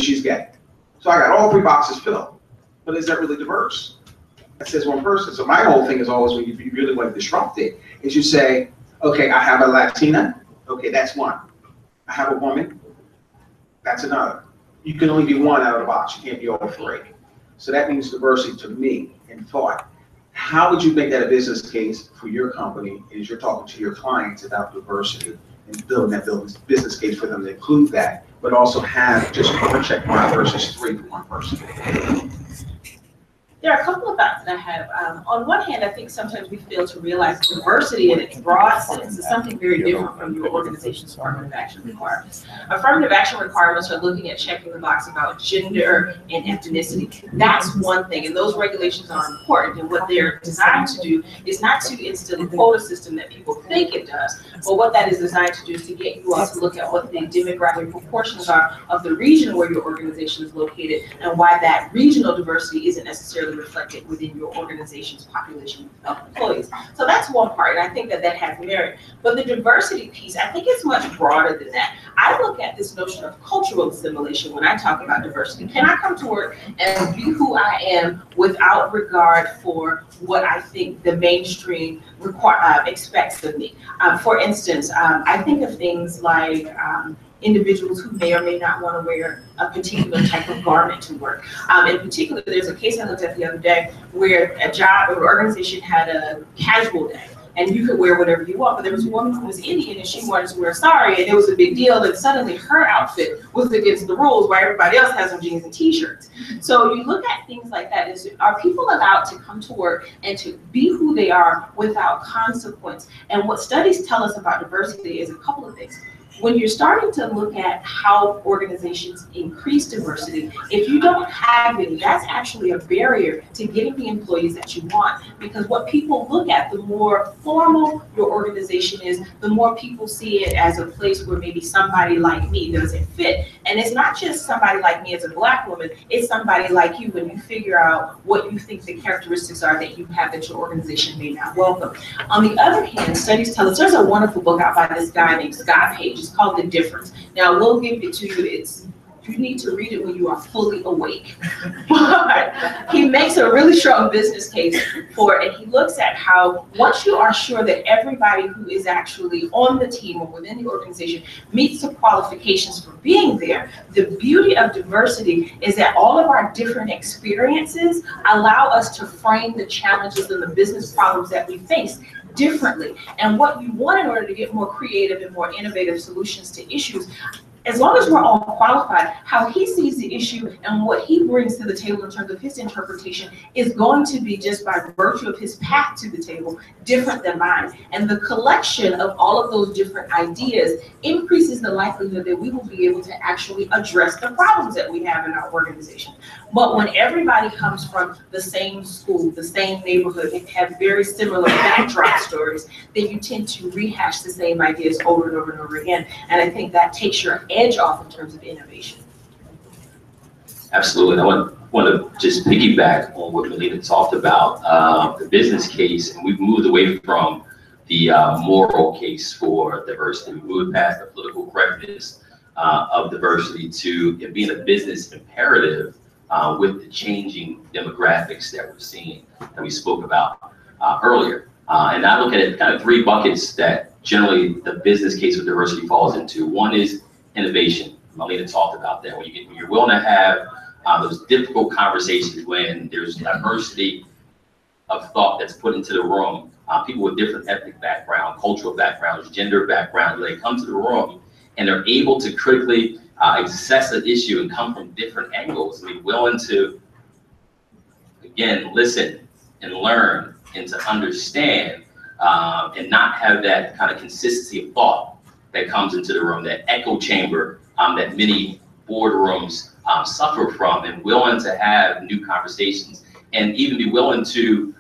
she's gay. So I got all 3 boxes filled. But is that really diverse? That says one person. So my whole thing is always, when you really want to disrupt it, is you say, okay, I have a Latina. Okay, that's one. I have a woman. That's another. You can only be one out of the box. You can't be all 3. So that means diversity to me in thought. How would you make that a business case for your company as you're talking to your clients about diversity and building that business case for them to include that, but also have just 1 check mark versus 3 for one person? There are a couple of thoughts that I have. On one hand, I think sometimes we fail to realize diversity in its broad sense is something very different from your organization's affirmative action requirements. Affirmative action requirements are looking at checking the box about gender and ethnicity. That's one thing, and those regulations are important, and what they're designed to do is not to instill a quota system that people think it does, but what that is designed to do is to get you all to look at what the demographic proportions are of the region where your organization is located, and why that regional diversity isn't necessarily reflected within your organization's population of employees. So that's one part, and I think that that has merit. But the diversity piece, I think it's much broader than that. I look at this notion of cultural assimilation when I talk about diversity. Can I come to work and be who I am without regard for what I think the mainstream expects of me? For instance, I think of things like individuals who may or may not want to wear a particular type of garment to work. In particular, there's a case I looked at the other day where an organization had a casual day, and you could wear whatever you want, but there was a woman who was Indian and she wanted to wear a sari, and it was a big deal, and suddenly her outfit was against the rules while everybody else has on jeans and t-shirts. So you look at things like that, are people allowed to come to work and to be who they are without consequence? And what studies tell us about diversity is a couple of things. When you're starting to look at how organizations increase diversity, if you don't have any, that's actually a barrier to getting the employees that you want. Because what people look at, the more formal your organization is, the more people see it as a place where maybe somebody like me doesn't fit. And it's not just somebody like me as a Black woman, it's somebody like you when you figure out what you think the characteristics are that you have that your organization may not welcome. On the other hand, studies tell us, there's a wonderful book out by this guy named Scott Page. It's called The Difference. Now, we'll give it to you. You need to read it when you are fully awake. But he makes a really strong business case for it, and he looks at how once you are sure that everybody who is actually on the team or within the organization meets the qualifications for being there, the beauty of diversity is that all of our different experiences allow us to frame the challenges and the business problems that we face differently. And what you want in order to get more creative and more innovative solutions to issues, as long as we're all qualified, how he sees the issue and what he brings to the table in terms of his interpretation is going to be, just by virtue of his path to the table, different than mine. And the collection of all of those different ideas increases the likelihood that we will be able to actually address the problems that we have in our organization. But when everybody comes from the same school, the same neighborhood, and have very similar backdrop stories, then you tend to rehash the same ideas over and over and over again. And I think that takes your edge off in terms of innovation. Absolutely. I want to just piggyback on what Melina talked about, the business case, and we've moved away from the moral case for diversity. We moved past the political correctness of diversity to it being a business imperative with the changing demographics that we're seeing, that we spoke about earlier. And I look at it kind of 3 buckets that generally the business case with diversity falls into. One is innovation. Melina talked about that. When you're willing to have those difficult conversations, when there's diversity of thought that's put into the room, people with different ethnic backgrounds, cultural backgrounds, gender backgrounds, they come to the room and they're able to critically assess an issue and come from different angles and be willing to, again, listen and learn and to understand and not have that kind of consistency of thought that comes into the room, that echo chamber that many boardrooms suffer from, and willing to have new conversations and even be willing to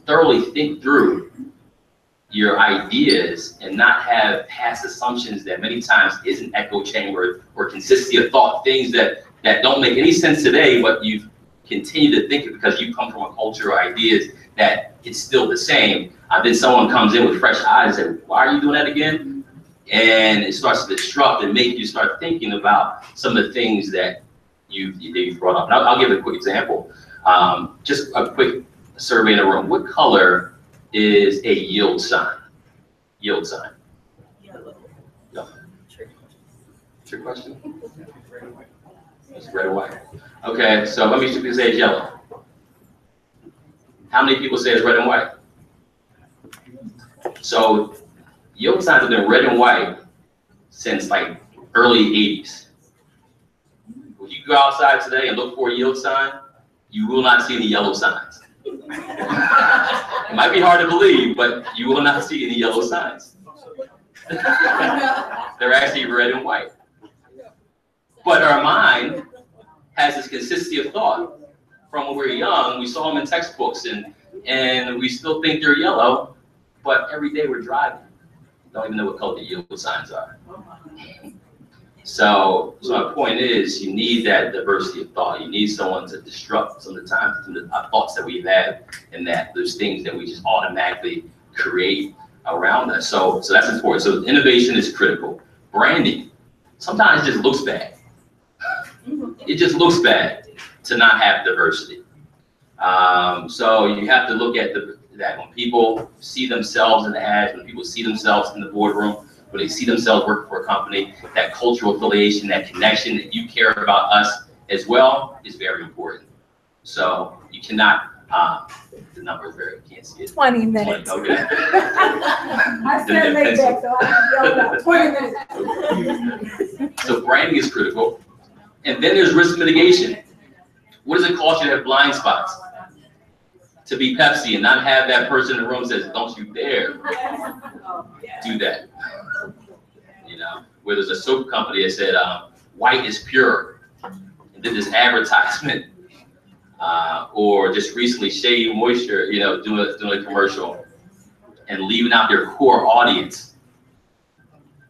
thoroughly think through your ideas and not have past assumptions that many times is an echo chamber or consistency of thought, things that don't make any sense today, but you continue to think it because you come from a culture or ideas that it's still the same. Then someone comes in with fresh eyes and say, why are you doing that again? And it starts to disrupt and make you start thinking about some of the things that you brought up. And I'll give a quick example. Just a quick survey in the room. What color is a yield sign? Yield sign. Yellow. No. Trick question? It's red or white. Okay, so how many people say it's yellow? How many people say it's red and white? So yield signs have been red and white since like early 80s. If you go outside today and look for a yield sign, you will not see any yellow signs. It might be hard to believe, but you will not see any yellow signs. They're actually red and white. But our mind has this consistency of thought. From when we were young, we saw them in textbooks, and we still think they're yellow, but every day we're driving. Don't even know what color the yield signs are. So my point is, you need that diversity of thought. You need someone to disrupt some of the times, some of the thoughts that we've had, and that those things that we just automatically create around us. So that's important. So innovation is critical. Branding sometimes just looks bad. It just looks bad to not have diversity. So you have to look at that when people see themselves in the ads, when people see themselves in the boardroom, when they see themselves working for a company, that cultural affiliation, that connection, that you care about us as well is very important. So you cannot, the number is very, you can't see it. 20 minutes. 20, okay. I said late back, so I have 20 minutes. So branding is critical. And then there's risk mitigation. What does it cost you to have blind spots? To be Pepsi and not have that person in the room says, don't you dare do that. You know, where there's a soap company that said, white is pure, and did this advertisement, or just recently Shea Moisture, you know, doing a commercial and leaving out their core audience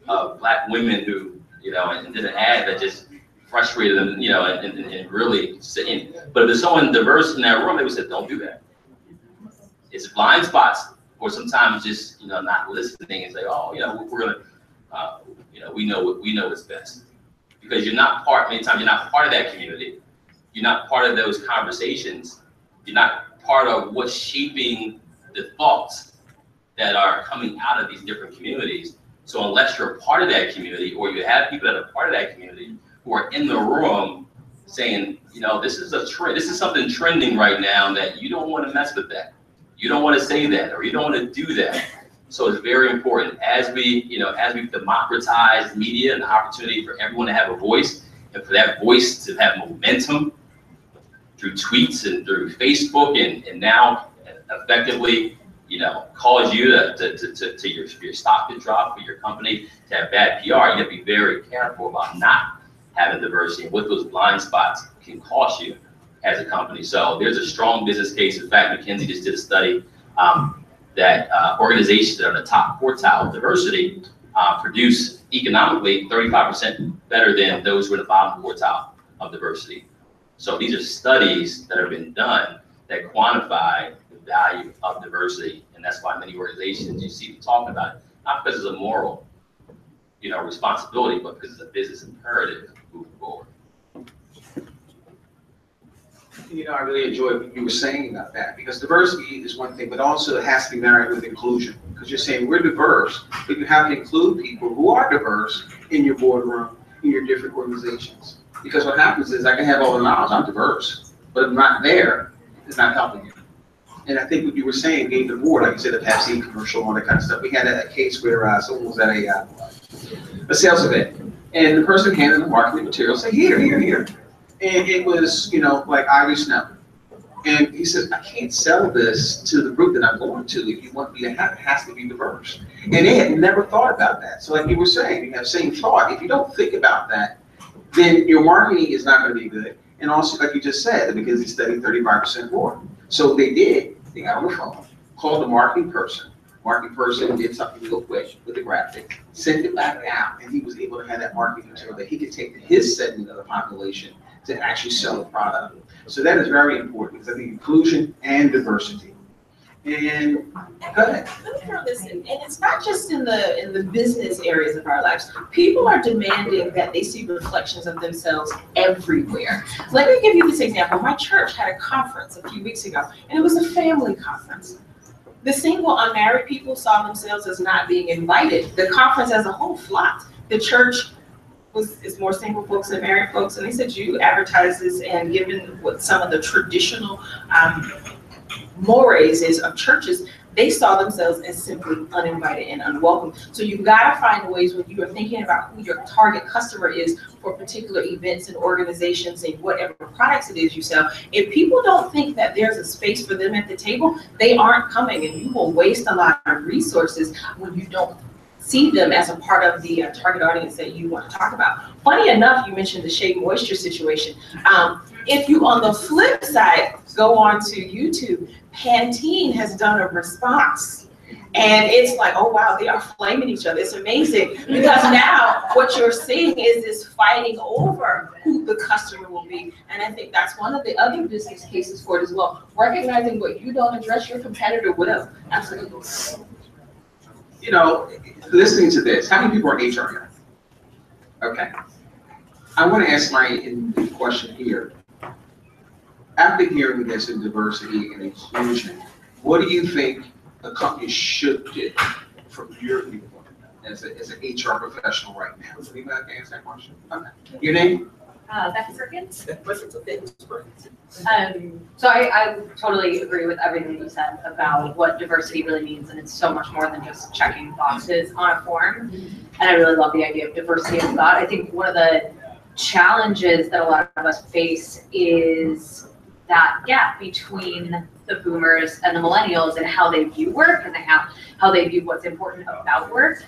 of Black women who, you know, and did an ad that just frustrated them, you know, and really saying, but if there's someone diverse in that room, they would say, don't do that. It's blind spots, or sometimes just, you know, not listening and say, oh, you know, we're gonna, you know, we know what's best, because you're not part. Many times you're not part of that community. You're not part of those conversations. You're not part of what's shaping the thoughts that are coming out of these different communities. So unless you're part of that community, or you have people that are part of that community who are in the room saying, you know, this is a trend, this is something trending right now that you don't want to mess with that. You don't want to say that, or you don't want to do that. So it's very important as we, you know, as we democratize media and the opportunity for everyone to have a voice, and for that voice to have momentum through tweets and through Facebook, and now effectively, you know, cause you to your stock to drop, for your company to have bad PR. You have to be very careful about not having diversity and what those blind spots can cost you as a company. So there's a strong business case. In fact, McKinsey just did a study that organizations that are in the top quartile of diversity produce economically 35% better than those who are in the bottom quartile of diversity. So these are studies that have been done that quantify the value of diversity, and that's why many organizations you see them talking about it, not because it's a moral, you know, responsibility, but because it's a business imperative moving forward. You know, I really enjoyed what you were saying about that, because diversity is one thing, but also it has to be married with inclusion. Because you're saying we're diverse, but you have to include people who are diverse in your boardroom, in your different organizations. Because what happens is I can have all the knowledge, I'm diverse, but if I'm not there, it's not helping you. And I think what you were saying gave the board, like you said, the Pepsi commercial, all that kind of stuff. We had a case where someone was at a sales event, and the person handed the marketing material, say, here. And it was, you know, like Irish Snow. And he says, I can't sell this to the group that I'm going to. If you want me to have it, has to be diverse. And they had never thought about that. So like you were saying, you have the same thought. If you don't think about that, then your marketing is not going to be good. And also, like you just said, because he studied 35% more. So they did. They got on the phone, called the marketing person. Marketing person did something real quick with the graphic, sent it back out, and he was able to have that marketing material that he could take to his segment of the population to actually sell the product. So that is very important, because I think inclusion and diversity. And go ahead. Let me throw this in, and it's not just in the business areas of our lives. People are demanding that they see reflections of themselves everywhere. Let me give you this example. My church had a conference a few weeks ago, and it was a family conference. The single unmarried people saw themselves as not being invited. The conference as a whole flopped. The church is more single folks than married folks, and they said you advertise this, and given what some of the traditional mores is of churches, they saw themselves as simply uninvited and unwelcome. So you've got to find ways when you are thinking about who your target customer is for particular events and organizations and whatever products it is you sell. If people don't think that there's a space for them at the table, they aren't coming, and you will waste a lot of resources when you don't see them as a part of the target audience that you want to talk about. Funny enough, you mentioned the Shea Moisture situation. If you, on the flip side, go on to YouTube, Pantene has done a response. And it's like, oh wow, they are flaming each other. It's amazing, because now what you're seeing is this fighting over who the customer will be. And I think that's one of the other business cases for it as well. Recognizing what you don't address, your competitor will. Absolutely. You know, listening to this, how many people are HR here? Okay. I want to ask my question here. After hearing this in diversity and inclusion, what do you think a company should do from your viewpoint as an HR professional right now? Does anybody can answer that question? Okay. Your name? Becky Perkins. So I totally agree with everything you said about what diversity really means, and it's so much more than just checking boxes on a form. And I really love the idea of diversity of thought. I think one of the challenges that a lot of us face is that gap between the boomers and the millennials and how they view work and how they view what's important about work.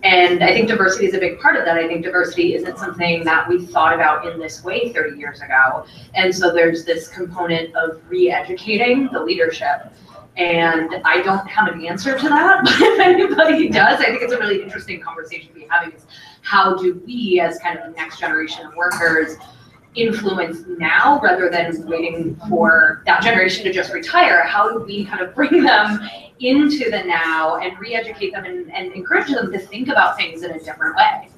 And I think diversity is a big part of that. I think diversity isn't something that we thought about in this way 30 years ago. And so there's this component of re-educating the leadership. And I don't have an answer to that, but if anybody does, I think it's a really interesting conversation to be having, is how do we, as kind of the next generation of workers, influence now rather than waiting for that generation to just retire? How do we kind of bring them into the now and re-educate them and encourage them to think about things in a different way?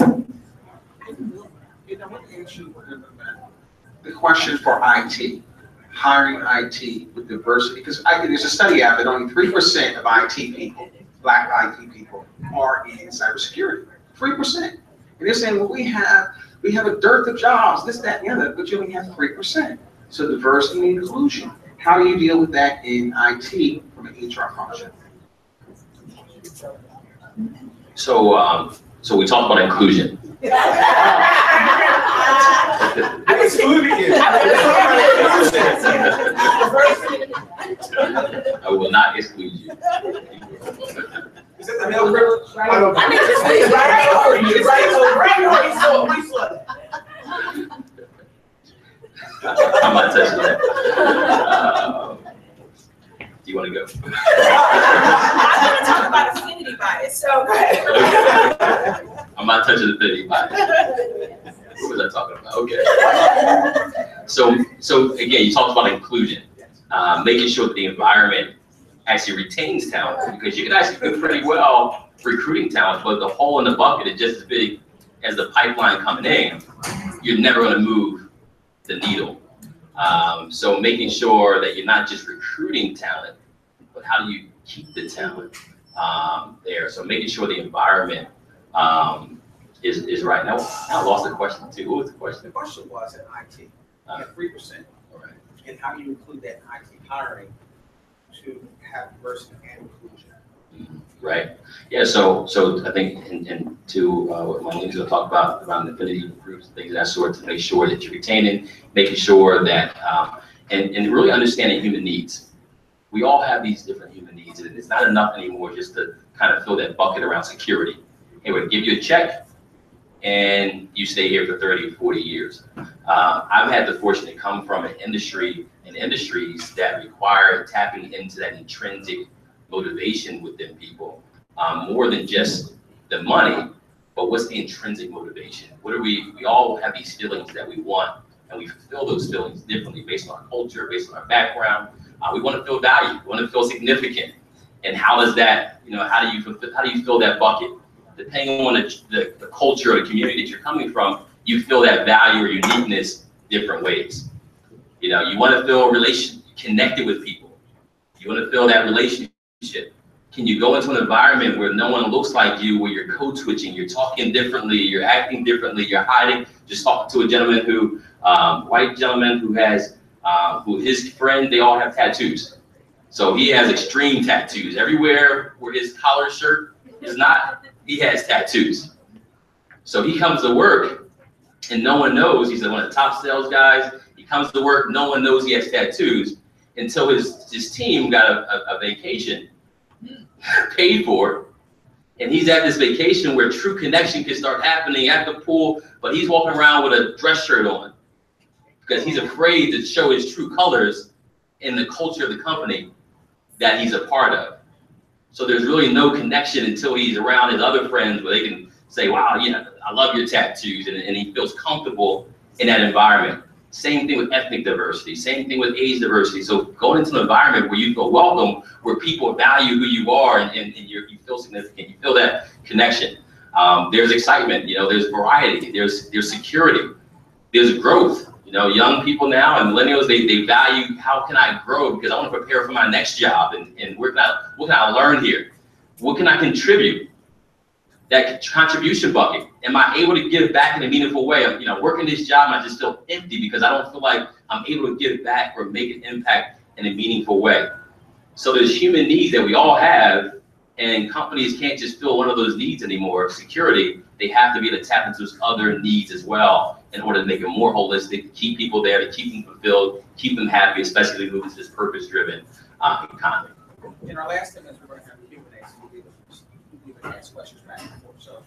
You know, let me ask you the question for IT, hiring IT with diversity, because there's a study out that only 3% of IT people, Black IT people, are in cybersecurity. 3%. And they're saying, well, we have a dearth of jobs, this, that, and the other, but you only have 3%. So diversity and inclusion. How do you deal with that in IT from an HR function? So we talked about inclusion. I excluded you. I will not exclude you. Is it the male privilege? I don't know. I mean, just I'm not touching that. Do you want to go? I'm going to talk about affinity bias. So I'm not touching the affinity bias. What was I talking about? Okay. So again, you talked about inclusion, making sure that the environment actually retains talent, because you can actually do pretty well recruiting talent, but the hole in the bucket is just as big as the pipeline coming in. You're never going to move the needle. So making sure that you're not just recruiting talent, but how do you keep the talent there? So making sure the environment is right. Now I lost the question too. What was the question? The question was at IT, at 3%. All right. And how do you include that in IT hiring to have diversity and inclusion? Right. Yeah. So I think and to what my name's going to talk about around affinity groups, things of that sort, to make sure that you're retaining, making sure that and really understanding human needs. We all have these different human needs, and it's not enough anymore just to kind of fill that bucket around security. Hey, we'll give you a check, and you stay here for 30 or 40 years. I've had the fortune to come from an industry and industries that require tapping into that intrinsic motivation within people, more than just the money, but what's the intrinsic motivation? What are we all have these feelings that we want, and we fulfill those feelings differently based on our culture, based on our background, We want to feel valued. We want to feel significant. And how does that, how do you fill that bucket? Depending on the culture or the community that you're coming from, you feel that value or uniqueness different ways. You want to feel connected with people. You want to feel that relationship. Can you go into an environment where no one looks like you, where you're code switching, you're talking differently, you're acting differently, you're hiding? Just talking to a gentleman white gentleman who has, who his friend, they all have tattoos. So he has extreme tattoos. Everywhere where his collar shirt is not, he has tattoos. So he comes to work and no one knows. He's one of the top sales guys. He comes to work, no one knows he has tattoos until his team got a vacation paid for. And he's at this vacation where true connection can start happening at the pool, but he's walking around with a dress shirt on because he's afraid to show his true colors in the culture of the company that he's a part of. So there's really no connection until he's around his other friends where they can say, wow, I love your tattoos, and he feels comfortable in that environment. Same thing with ethnic diversity, same thing with age diversity. So going into an environment where you feel welcome, where people value who you are and you feel significant, you feel that connection. There's excitement, there's variety, there's security, there's growth. Young people now and millennials, they value, how can I grow? Because I want to prepare for my next job, and what can I learn here? What can I contribute? That contribution bucket. Am I able to give back in a meaningful way? Working this job, I just feel empty because I don't feel like I'm able to give back or make an impact in a meaningful way. So there's human needs that we all have, and companies can't just fill one of those needs anymore. Security, they have to be able to tap into those other needs as well in order to make it more holistic, to keep people there, to keep them fulfilled, keep them happy, especially moving to this purpose-driven economy. In our last 10 minutes, we're going to have a Q&A, so we can ask questions back and forth. So.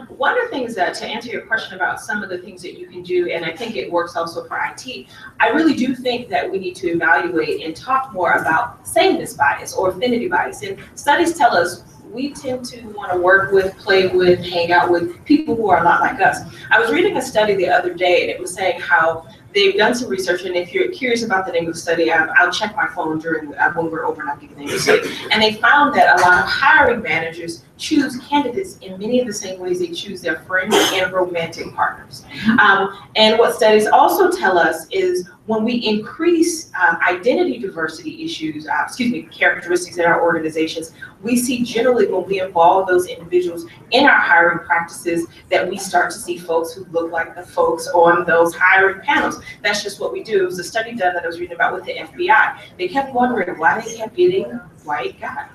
One of the things to answer your question about some of the things that you can do, and I think it works also for IT, I really do think that we need to evaluate and talk more about sameness bias or affinity bias. And studies tell us we tend to want to work with, play with, hang out with people who are a lot like us. I was reading a study the other day, and it was saying how they've done some research, and if you're curious about the name of the study, I'll check my phone during when we're over and I'll give you the name of the study. And they found that a lot of hiring managers choose candidates in many of the same ways they choose their friends and romantic partners. And what studies also tell us is when we increase identity diversity issues, characteristics in our organizations, we see generally when we involve those individuals in our hiring practices that we start to see folks who look like the folks on those hiring panels. That's just what we do. It was a study done that I was reading about with the FBI. They kept wondering why they kept getting white guys,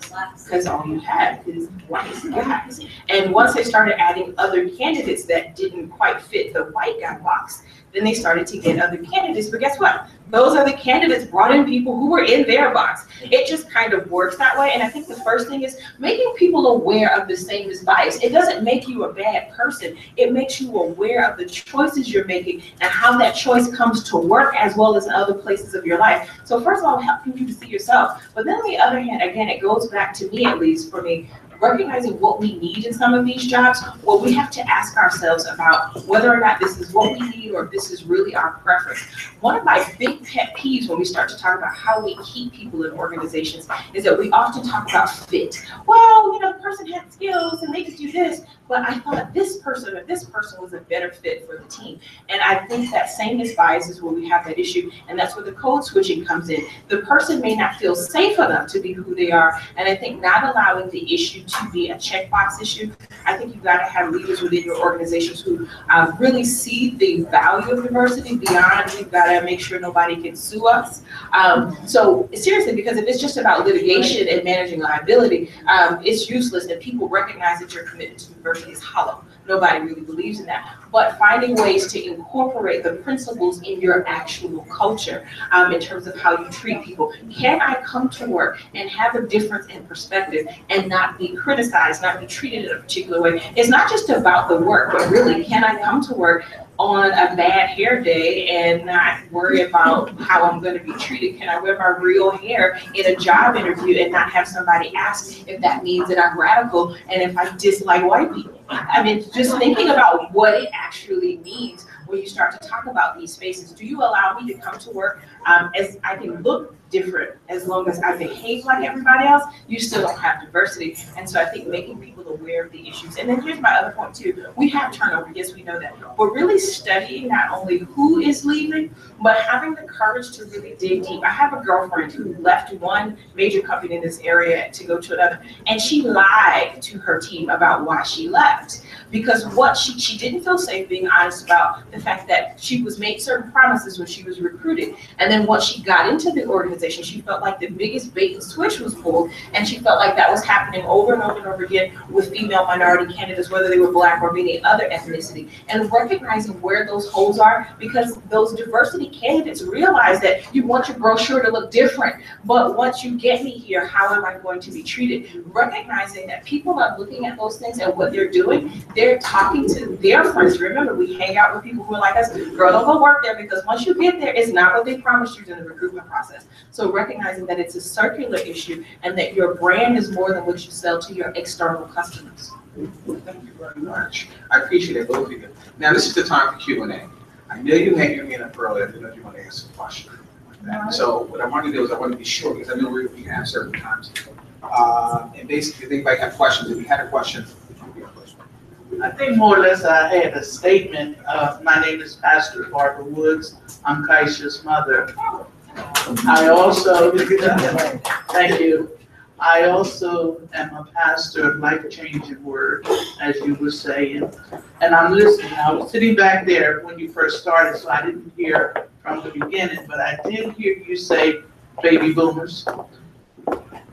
because all you have is white guys. And once they started adding other candidates that didn't quite fit the white guy box, then they started to get other candidates. But guess what? Those other candidates brought in people who were in their box. It just kind of works that way. And I think the first thing is making people aware of the sameness bias. It doesn't make you a bad person. It makes you aware of the choices you're making and how that choice comes to work as well as in other places of your life. So first of all, helping you to see yourself. But then on the other hand, again, it goes back to me, at least for me, recognizing what we need in some of these jobs. Well, we have to ask ourselves about whether or not this is what we need or if this is really our preference. One of my big pet peeves when we start to talk about how we keep people in organizations is that we often talk about fit. Well, the person had skills and they could do this, but I thought this person or this person was a better fit for the team. And I think that sameness bias is where we have that issue, and that's where the code switching comes in. The person may not feel safe enough to be who they are, and I think not allowing the issue to be a checkbox issue. I think you've got to have leaders within your organizations who really see the value of diversity beyond we've got to make sure nobody can sue us. So seriously, because if it's just about litigation and managing liability, it's useless, and people recognize that your commitment to diversity is hollow. Nobody really believes in that. But finding ways to incorporate the principles in your actual culture in terms of how you treat people. Can I come to work and have a difference in perspective and not be criticized, not be treated in a particular way? It's not just about the work, but really, can I come to work on a bad hair day and not worry about how I'm going to be treated? Can I wear my real hair in a job interview and not have somebody ask if that means that I'm radical and if I dislike white people? I mean, just thinking about what it actually means when you start to talk about these spaces. Do you allow me to come to work as I can look different as long as I behave like everybody else? You still don't have diversity. And so I think making people aware of the issues. And then here's my other point too. We have turnover, yes, we know that. We're really studying not only who is leaving, but having the courage to really dig deep. I have a girlfriend who left one major company in this area to go to another, and she lied to her team about why she left. Because what she didn't feel safe being honest about the fact that she was made certain promises when she was recruited. And then once she got into the organization, she felt like the biggest bait and switch was pulled, and she felt like that was happening over and over and over again with female minority candidates, whether they were Black or any other ethnicity. And recognizing where those holes are, because those diversity candidates realize that you want your brochure to look different, but once you get me here, how am I going to be treated? Recognizing that people are looking at those things and what they're doing, they're talking to their friends. Remember, we hang out with people who are like us. Girl, don't go work there, because once you get there, it's not what they promised you in the recruitment process. So recognizing that it's a circular issue and that your brand is more than what you sell to your external customers. Thank you very much. I appreciate it, both of you. Now, this is the time for Q&A. I know you had your hand up earlier. I don't know if you want to ask a question. So what I want to do is I want to be sure, because I know we have certain times. And basically, if anybody have questions, if you had a question, I think more or less I had a statement. My name is Pastor Barbara Woods. I'm Kaisha's mother. I also, thank you. I also am a pastor of Life Changing Word, as you were saying. And I'm listening. I was sitting back there when you first started, so I didn't hear from the beginning, but I did hear you say baby boomers.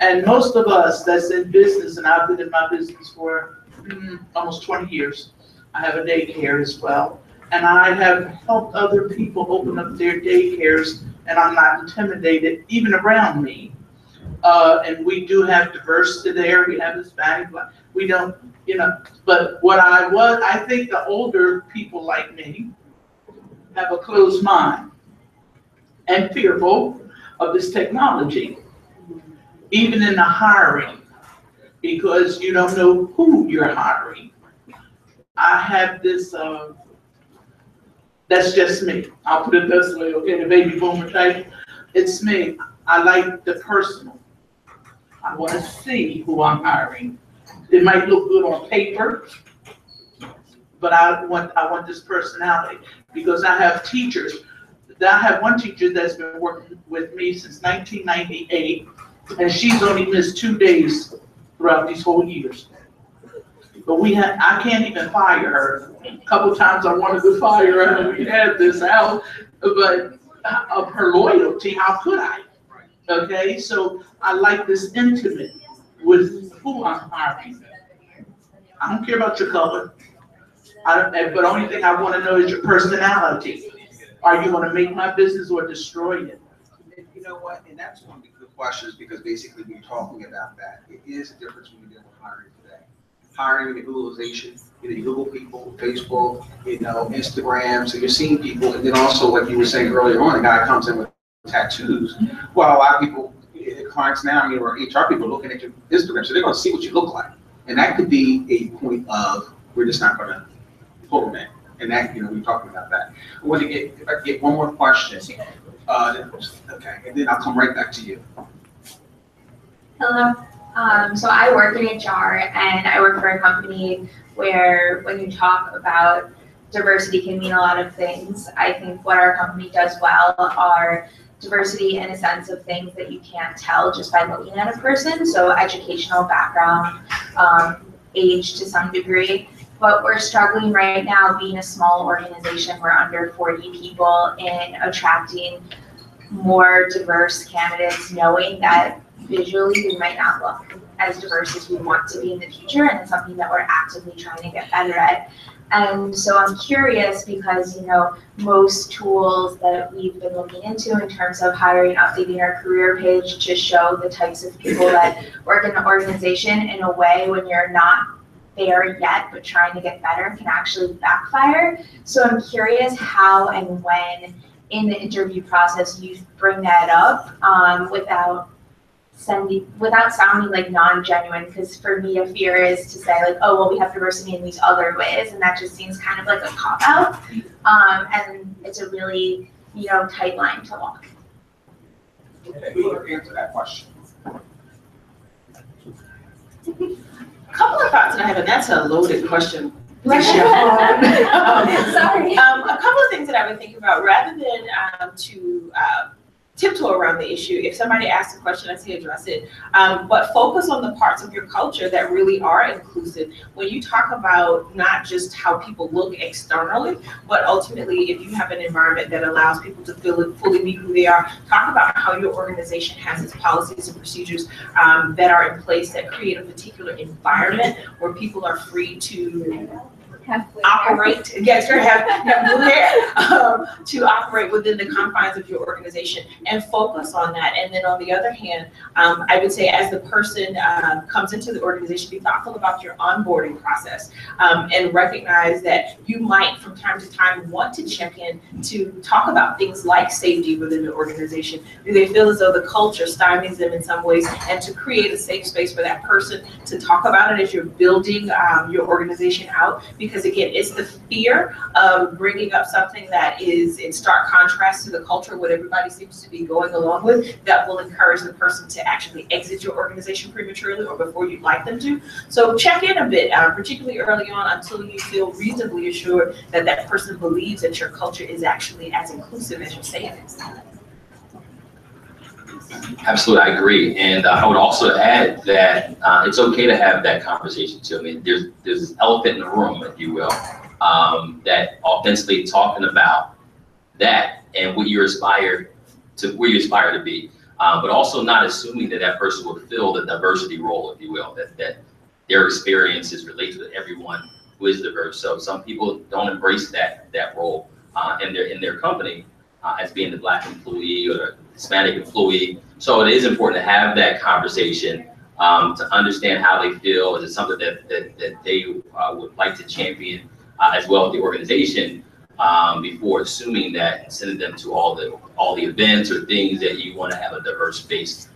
And most of us that's in business, and I've been in my business for almost 20 years. I have a daycare as well. And I have helped other people open up their daycares, and I'm not intimidated, even around me. And we do have diversity there. We have Hispanic, we don't, but I think the older people like me have a closed mind and fearful of this technology, even in the hiring, because you don't know who you're hiring. I have this, that's just me. I'll put it this way, okay, the baby boomer type. It's me. I like the personal. I want to see who I'm hiring. It might look good on paper, but I want this personality, because I have teachers. I have one teacher that's been working with me since 1998, and she's only missed 2 days throughout these whole years. But I can't even fire her. A couple times I wanted to fire her, and we had this out, but of her loyalty, how could I? Okay, so I like this intimate with who I'm hiring. I don't care about your color, but the only thing I want to know is your personality. Are you going to make my business or destroy it? You know what, and that's one of the good questions, because basically we're talking about that. It is a difference when you deal with hiring today. Hiring and Googleization, you Google people, Facebook, Instagram, so you're seeing people, and then also like you were saying earlier on, a guy comes in with tattoos. Well, a lot of people, clients now, or HR people looking at your Instagram, so they're going to see what you look like. And that could be a point of, we're just not going to pull them in. And that, we're talking about that. I want to if I can get one more question. Okay, and then I'll come right back to you. Hello. So I work in HR, and I work for a company where when you talk about diversity can mean a lot of things. I think what our company does well are diversity in a sense of things that you can't tell just by looking at a person. So educational background, age to some degree. But we're struggling right now, being a small organization. We're under 40 people, in attracting more diverse candidates, knowing that visually we might not look as diverse as we want to be in the future, and it's something that we're actively trying to get better at. And so I'm curious, because most tools that we've been looking into in terms of hiring, updating our career page to show the types of people that work in the organization in a way when you're not there yet but trying to get better can actually backfire. So I'm curious how and when in the interview process you bring that up without without sounding like non-genuine, because for me a fear is to say like, oh well, we have diversity in these other ways, and that just seems kind of like a cop out, and it's a really tight line to walk. Who will answer that question? A couple of thoughts that I have, and that's a loaded question. Sorry. A couple of things that I would think about, rather than to tiptoe around the issue. If somebody asks a question, I say address it, but focus on the parts of your culture that really are inclusive. When you talk about not just how people look externally, but ultimately if you have an environment that allows people to fully be who they are, talk about how your organization has its policies and procedures that are in place that create a particular environment where people are free to operate, yes, have blue hair, to operate within the confines of your organization, and focus on that. And then on the other hand, I would say as the person comes into the organization, be thoughtful about your onboarding process, and recognize that you might from time to time want to check in to talk about things like safety within the organization. Do they feel as though the culture stymies them in some ways, and to create a safe space for that person to talk about it as you're building your organization out, because again, it's the fear of bringing up something that is in stark contrast to the culture, what everybody seems to be going along with, that will encourage the person to actually exit your organization prematurely or before you'd like them to. So check in a bit, particularly early on, until you feel reasonably assured that that person believes that your culture is actually as inclusive as you say it is. Absolutely, I agree. And I would also add that it's okay to have that conversation too. I mean, there's this elephant in the room, if you will, that offensively talking about that and what you aspire to, where you aspire to be, but also not assuming that that person will fill the diversity role, if you will, that their experiences relate to everyone who is diverse. So some people don't embrace that role in their company as being the Black employee or the Hispanic employee. So it is important to have that conversation to understand how they feel. Is it something that they would like to champion as well as the organization before assuming that and sending them to all the events or things that you want to have a diverse space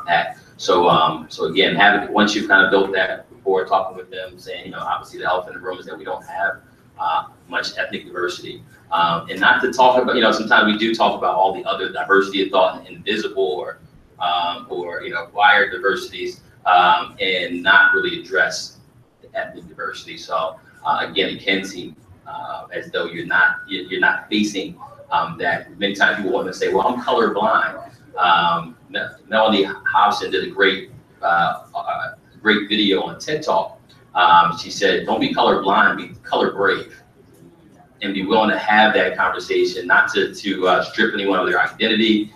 at. So so again, once you've kind of built that rapport, talking with them, saying, obviously the elephant in the room is that we don't have much ethnic diversity. And not to talk about, sometimes we do talk about all the other diversity of thought, invisible or acquired diversities, and not really address the ethnic diversity. So again, it can seem as though you're not facing that. Many times people want to say, well, I'm colorblind. Melanie Hobson did a great video on TED Talk. She said, don't be colorblind, be color brave. And be willing to have that conversation, not to strip anyone of their identity.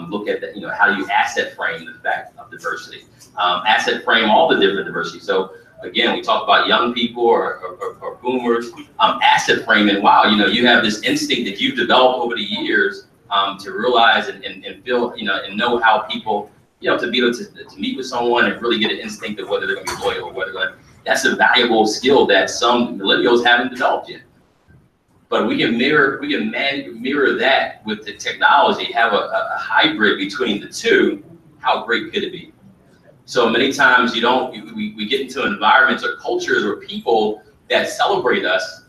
Look at that, how do you asset frame the fact of diversity? Asset frame all the different diversity. So again, we talk about young people or boomers, asset framing. Wow, you have this instinct that you've developed over the years to realize and feel, and know how people, to be able to meet with someone and really get an instinct of whether they're going to be loyal or whether they're going to. That's a valuable skill that some millennials haven't developed yet. But we can mirror that with the technology, have a hybrid between the two. How great could it be? So many times we get into environments or cultures or people that celebrate us,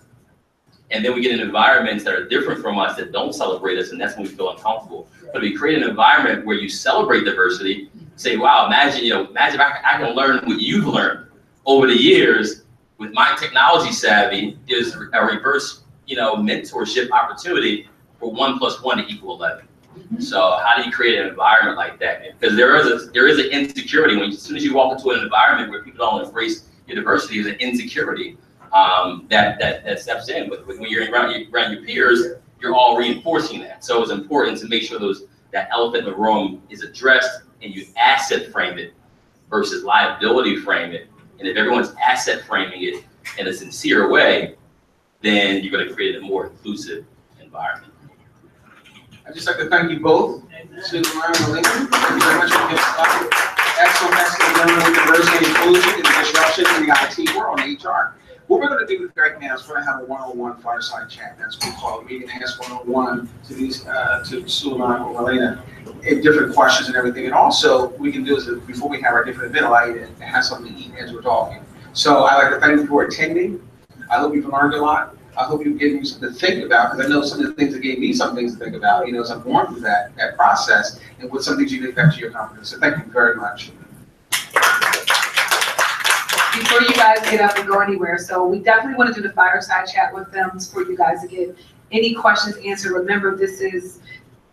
and then we get in environments that are different from us that don't celebrate us, and that's when we feel uncomfortable. But if we create an environment where you celebrate diversity, say, wow, imagine if I can learn what you've learned over the years with my technology savvy, is a reverse mentorship opportunity for 1 + 1 = 11. So how do you create an environment like that? Because there is an insecurity as soon as you walk into an environment where people don't embrace your diversity, there's an insecurity that steps in. But when you're around your peers, you're all reinforcing that. So it's important to make sure that elephant in the room is addressed, and you asset frame it versus liability frame it. And if everyone's asset framing it in a sincere way, then you're going to create a more inclusive environment. I'd just like to thank you both, Susan and Melina. Thank you very much for getting started. Excellent learning with diversity and inclusion and disruption in the IT world and HR. What we're going to do right now is we're going to have a one-on-one fireside chat. That's what we call it. We can ask one-on-one to Susan or Melina. different questions and everything. And also, we can do is before we have our different event, allow you to have something to eat as we're talking. So I like to thank you for attending. I hope you've learned a lot. I hope you've given me something to think about, because I know some of the things that gave me some things to think about, as I'm going through that process, and what some things you did back to your confidence. So thank you very much. Before you guys get up and go anywhere, so we definitely want to do the fireside chat with them for you guys to get any questions answered. Remember, this is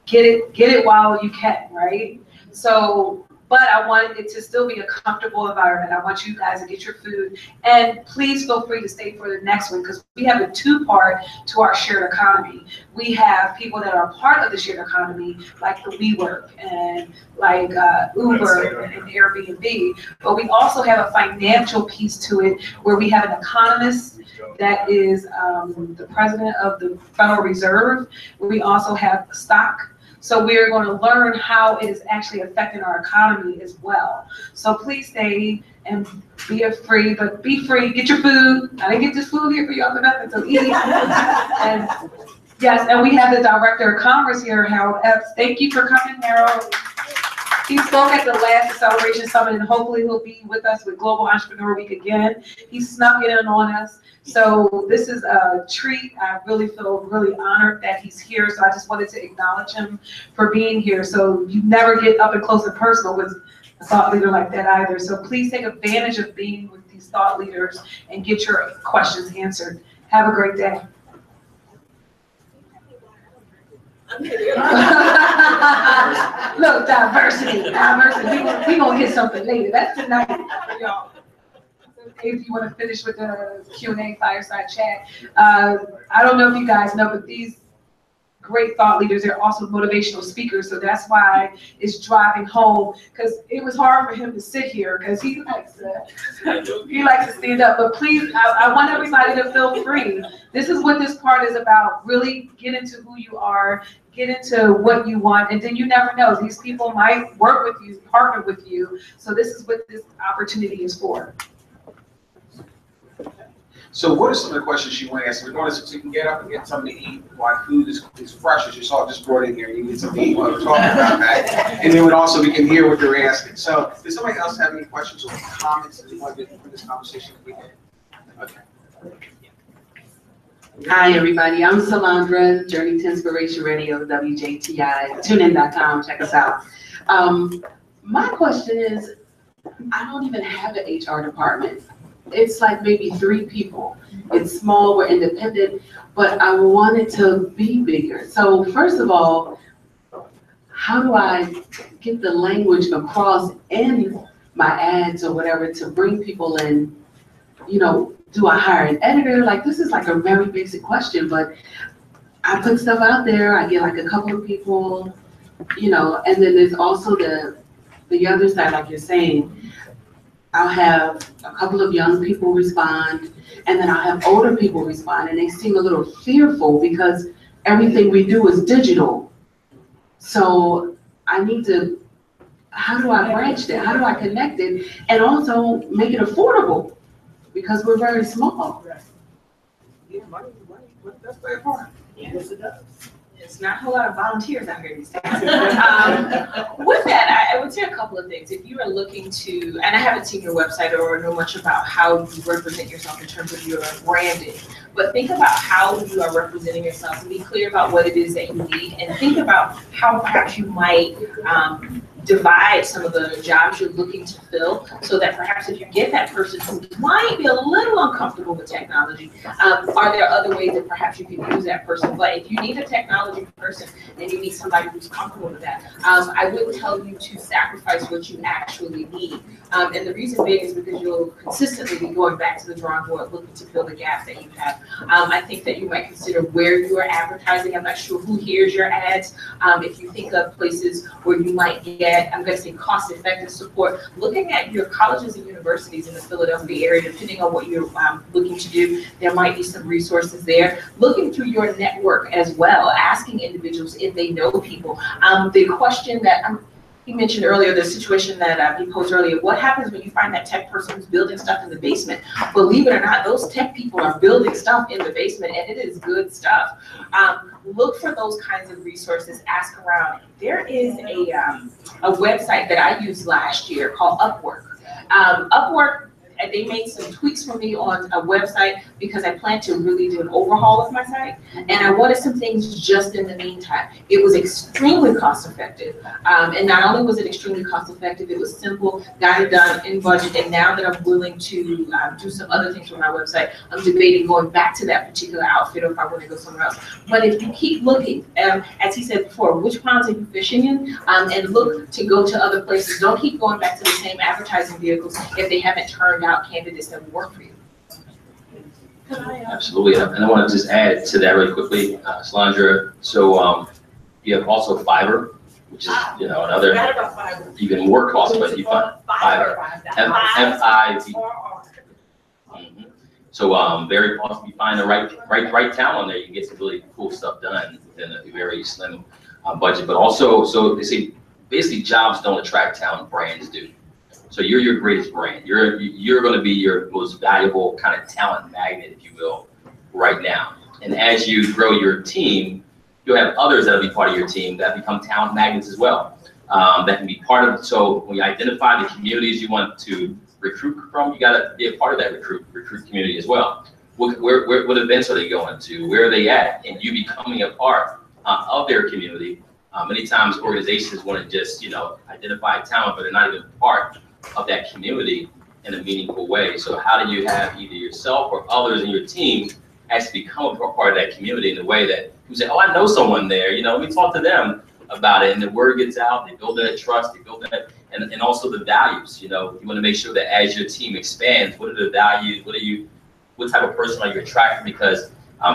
get it while you can, right? So, but I want it to still be a comfortable environment. I want you guys to get your food, and please feel free to stay for the next one, because we have a two-part to our shared economy. We have people that are part of the shared economy, like the WeWork and like Uber and Airbnb, but we also have a financial piece to it, where we have an economist that is the president of the Federal Reserve. We also have stock. So we're going to learn how it is actually affecting our economy as well. So please stay and be free, but be free. Get your food. I didn't get this food here for y'all for nothing, so eat. And yes, and we have the Director of Commerce here, Harold Epps. Thank you for coming, Harold. He spoke at the last Acceleration Summit, and hopefully he'll be with us with Global Entrepreneur Week again. He snuck it in on us. So this is a treat. I really feel really honored that he's here. So I just wanted to acknowledge him for being here. So you never get up and close and personal with a thought leader like that either. So please take advantage of being with these thought leaders and get your questions answered. Have a great day. Look, diversity. We're going to get something later. That's tonight for y'all. If you want to finish with the Q&A fireside chat. I don't know if you guys know, but these great thought leaders are also motivational speakers. So that's why it's driving home, because it was hard for him to sit here, because he likes to stand up. But please, I want everybody to feel free. This is what this part is about. Really get into who you are, get into what you want, and then you never know. These people might work with you, partner with you. So this is what this opportunity is for. So what are some of the questions you want to ask? We're going to, so you can get up and get something to eat while food is fresh, as you saw just brought in here. You can get something to eat while we're talking about that. And then we can hear what they're asking. So does somebody else have any questions or comments that you want to get from this conversation that we had? Okay. Hi, everybody. I'm Salandra, Journey to Inspiration Radio, WJTI, tunein.com. Check us out. My question is, I don't even have an HR department. It's like maybe 3 people. It's small, we're independent, but I want it to be bigger. So first of all, how do I get the language across in my ads or whatever to bring people in? Do I hire an editor? Like, this is like a very basic question, but I put stuff out there, I get like a couple of people, and then there's also the other side, like you're saying. I'll have a couple of young people respond, and then I'll have older people respond, and they seem a little fearful because everything we do is digital. So I need to, how do I branch that? How do I connect it? And also make it affordable, because we're very small. Yeah, money, that's the bad part. Yes, it does. It's not a whole lot of volunteers out here these days. With that, I would say a couple of things. If you are looking to, and I haven't seen your website or know much about how you represent yourself in terms of your branding, but think about how you are representing yourself and be clear about what it is that you need, and think about how perhaps you might divide some of the jobs you're looking to fill, so that perhaps if you get that person who might be a little uncomfortable with technology, are there other ways that perhaps you can use that person? But if you need a technology person and you need somebody who's comfortable with that, I would tell you to sacrifice what you actually need. And the reason being is because you'll consistently be going back to the drawing board looking to fill the gaps that you have. I think that you might consider where you are advertising. I'm not sure who hears your ads. If you think of places where you might get, I'm going to say, cost-effective support, looking at your colleges and universities in the Philadelphia area, depending on what you're looking to do, there might be some resources there. Looking through your network as well, asking individuals if they know people. The question that He mentioned earlier the situation that he posed earlier. What happens when you find that tech person who's building stuff in the basement? Believe it or not, those tech people are building stuff in the basement, and it is good stuff. Look for those kinds of resources. Ask around. There is a website that I used last year called Upwork. Upwork, they made some tweaks for me on a website because I plan to really do an overhaul of my site, and I wanted some things just in the meantime. It was extremely cost effective, and not only was it extremely cost effective, it was simple, got it done in budget, and now that I'm willing to do some other things with my website, I'm debating going back to that particular outfit or if I want to go somewhere else. But if you keep looking, as he said before, which ponds are you fishing in, and look to go to other places. Don't keep going back to the same advertising vehicles if they haven't turned out candidates that will work for you. Absolutely, and I want to just add to that really quickly, Solandra. So you have also Fiverr, which is another even more cost, but you find Fiverr, F-I-V. So very awesome. You find the right talent on there, you can get some really cool stuff done within a very slim budget. But also, so they say basically jobs don't attract talent, brands do. So you're your greatest brand. You're going to be your most valuable kind of talent magnet, if you will, right now. And as you grow your team, you'll have others that'll be part of your team that become talent magnets as well. That can be part of. So when you identify the communities you want to recruit from, you got to be a part of that recruit community as well. What events are they going to? Where are they at? And you becoming a part of their community. Many times organizations want to just identify talent, but they're not even part of that community in a meaningful way. So how do you have either yourself or others in your team actually become a part of that community in a way that you say, oh, I know someone there, let me talk to them about it, and the word gets out, they build that trust, they build that, and also the values. You want to make sure that as your team expands, what are the values, what type of person are you attracting, because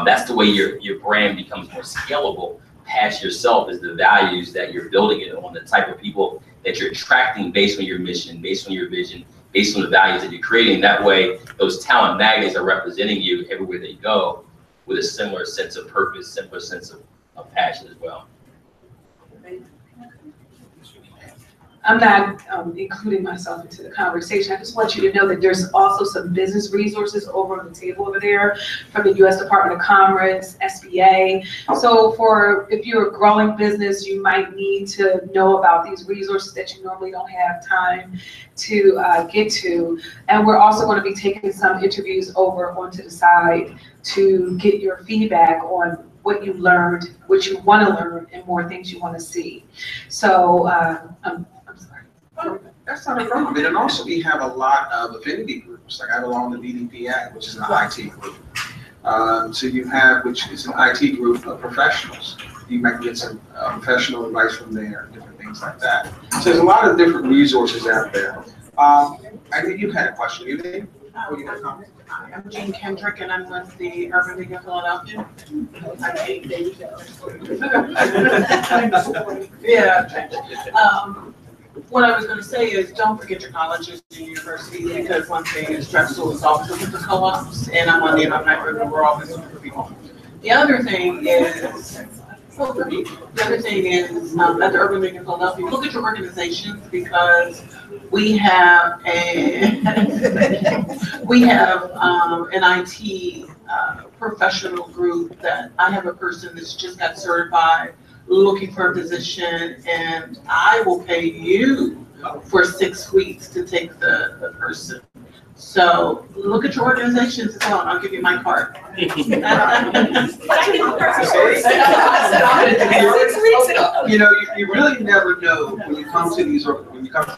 that's the way your brand becomes more scalable past yourself, is the values that you're building it on, the type of people that you're attracting based on your mission, based on your vision, based on the values that you're creating. That way, those talent magnets are representing you everywhere they go with a similar sense of purpose, similar sense of passion as well. I'm not including myself into the conversation. I just want you to know that there's also some business resources over on the table over there from the U.S. Department of Commerce, SBA. So if you're a growing business, you might need to know about these resources that you normally don't have time to get to. And we're also going to be taking some interviews over onto the side to get your feedback on what you learned, what you want to learn, and more things you want to see. So I'm sorry. That's not a problem. And also we have a lot of affinity groups. Like I belong to BDPI, which is an IT group. So you have, which is an IT group of professionals. You might get some professional advice from there, different things like that. So there's a lot of different resources out there. I think you had a question, you did? Or you had a comment? I'm Jean Kendrick, and I'm with the Urban League of Philadelphia. Yeah. What I was going to say is, don't forget your colleges and universities, because one thing is stressful is also with the co-ops, and I'm on the alumni group, and we're always looking for people. The other thing is, at the Urban League of Philadelphia, look at your organizations, because we have an IT professional group that I have a person that's just got certified, looking for a position, and I will pay you for 6 weeks to take the person. So look at your organizations as well, and I'll give you my card. You really never know when you come to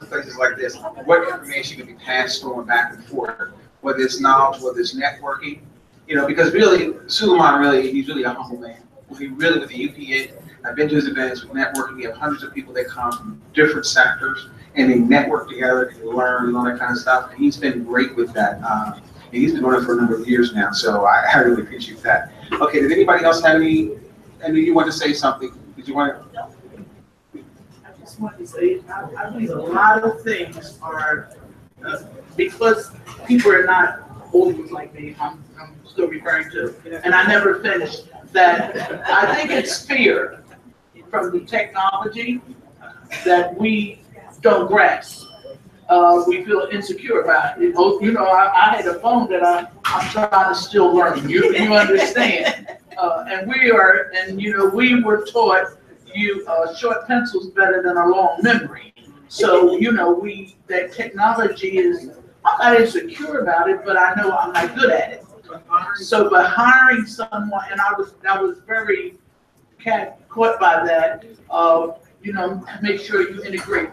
places like this, what information can be passed on back and forth, whether it's knowledge, whether it's networking. Because really, Suleiman he's really a humble man. He really, with the UPA, I've been to his events with networking. We have hundreds of people that come from different sectors, and they network together and learn and all that kind of stuff. And he's been great with that. And he's been doing it for a number of years now, so I really appreciate that. Okay, did anybody else have any? And you want to say something? Did you want to? I just want to say, I believe a lot of things are because people are not old like me. I'm still referring to, and I never finished that. I think it's fear from the technology. that we don't grasp. We feel insecure about it. You know, I had a phone that I'm trying to still learn. You understand? And we were taught short pencils better than a long memory. So, that technology is, I'm not insecure about it, but I know I'm not good at it. So by hiring someone, and I was very caught by that, make sure you integrate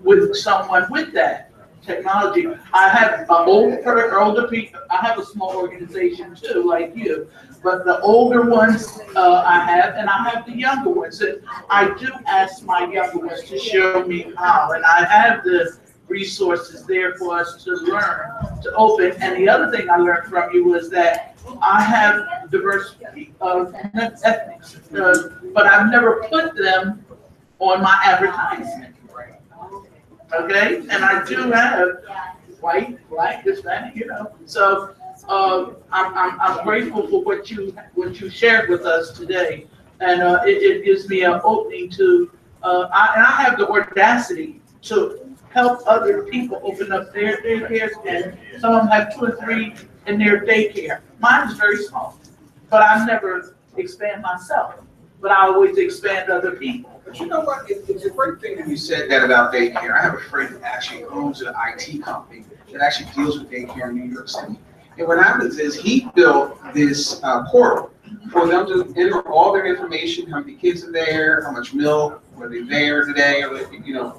with someone with that technology. I have older people. I have a small organization too, like you. But the older ones I have, and I have the younger ones. And I do ask my younger ones to show me how, and I have the resources there for us to learn, to open. And the other thing I learned from you was that I have diversity of ethnics, but I've never put them on my advertisement. Okay, and I do have white, black, Hispanic, So I'm grateful for what you shared with us today, and it gives me an opening to, and I have the audacity to help other people open up their daycares, and some of them have 2 or 3 in their daycare. Mine is very small, but I never expand myself, but I always expand other people. But you know what? It's a great thing that you said that about daycare. I have a friend that actually owns an IT company that actually deals with daycare in New York City. And what happens is he built this portal for them to enter all their information, how many kids are there, how much milk, were they there today,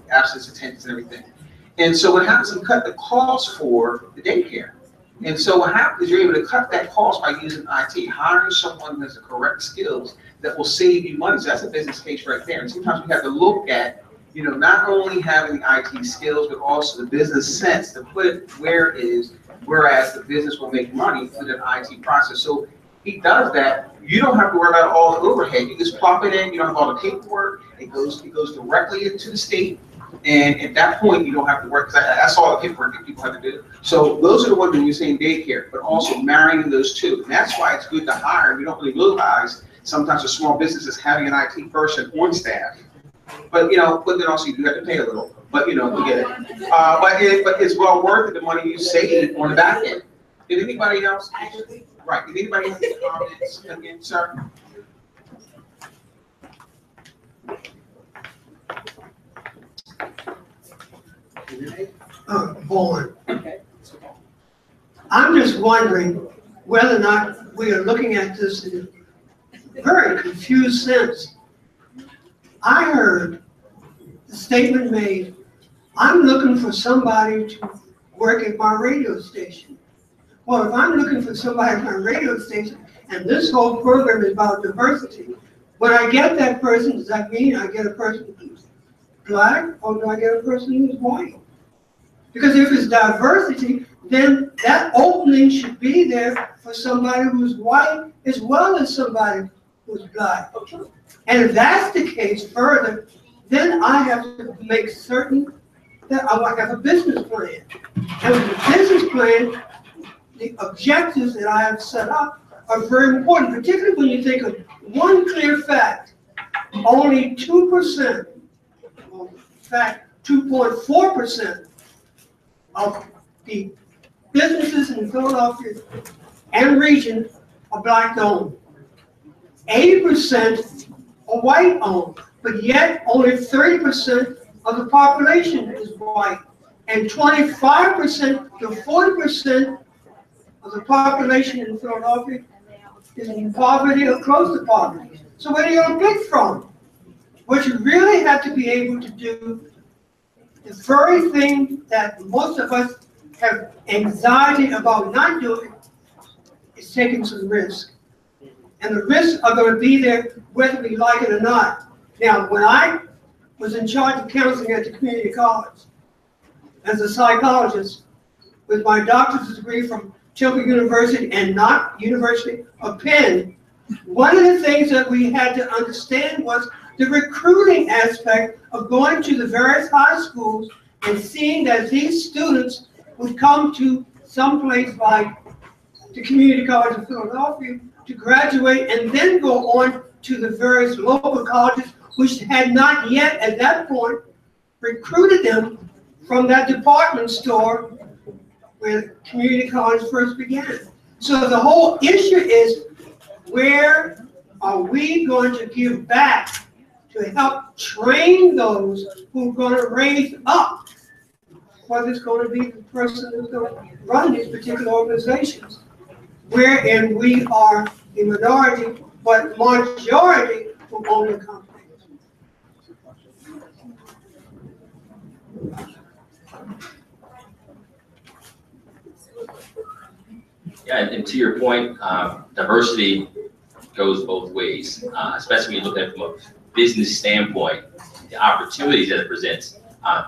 absence, attendance, and everything. And so what happens is cut the cost for the daycare. And so what happens is you're able to cut that cost by using IT, hiring someone who has the correct skills that will save you money. So that's a business case right there. And sometimes we have to look at, not only having the IT skills, but also the business sense to put it where it is, whereas the business will make money through the IT process. So he does that. You don't have to worry about all the overhead. You just plop it in. You don't have all the paperwork. It goes directly into the state. And at that point, you don't have to work, because that's all the paperwork that people have to do. So those are the ones that you're saying daycare, but also marrying those two. And that's why it's good to hire. We don't really realize sometimes a small business is having an IT person on staff. But but then also you do have to pay a little. But we get it. But it's well worth it, the money you save on the back end. Did anybody else? Right. Did anybody have any comments again, sir? Born. Okay. I'm just wondering whether or not we are looking at this in a very confused sense. I heard the statement made, I'm looking for somebody to work at my radio station. Well, if I'm looking for somebody at my radio station, and this whole program is about diversity, when I get that person, does that mean I get a person who's black, or do I get a person who's white? Because if it's diversity, then that opening should be there for somebody who's white as well as somebody who's black. And if that's the case further, then I have to make certain that I have a business plan. And with the business plan, the objectives that I have set up are very important, particularly when you think of one clear fact. Only 2%, in fact, 2.4% of the businesses in Philadelphia and region are black owned. 80% are white owned, but yet only 30% of the population is white, and 25% to 40% of the population in Philadelphia is in poverty or close to poverty. So where do you pick from? What you really have to be able to do, the very thing that most of us have anxiety about not doing, is taking some risk. And the risks are going to be there whether we like it or not. Now, when I was in charge of counseling at the community college as a psychologist with my doctorate degree from Temple University and not University of Penn, one of the things that we had to understand was the recruiting aspect of going to the various high schools and seeing that these students would come to some place like the Community College of Philadelphia to graduate and then go on to the various local colleges which had not yet at that point recruited them from that department store where community college first began. So the whole issue is, where are we going to give back to help train those who are going to raise up, whether it's going to be the person who's going to run these particular organizations, wherein we are the minority, but majority who own the company. Yeah, and to your point, diversity goes both ways, especially when you look at it from a business standpoint, the opportunities that it presents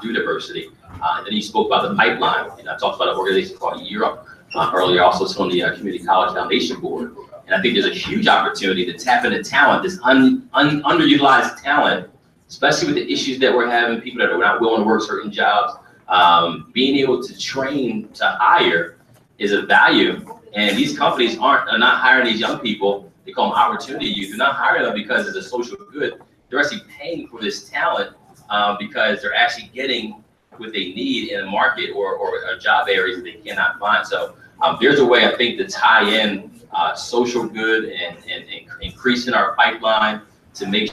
through diversity. And then you spoke about the pipeline, and I talked about an organization called Europe earlier, also it's on the Community College Foundation Board. And I think there's a huge opportunity to tap into talent, this underutilized talent, especially with the issues that we're having, people that are not willing to work certain jobs. Being able to train to hire is a value. And these companies are not hiring these young people. They call them opportunity youth. They're not hiring them because it's a social good. They're actually paying for this talent because they're actually getting what they need in a market or a job areas that they cannot find. So there's a way, I think, to tie in social good and increasing our pipeline to make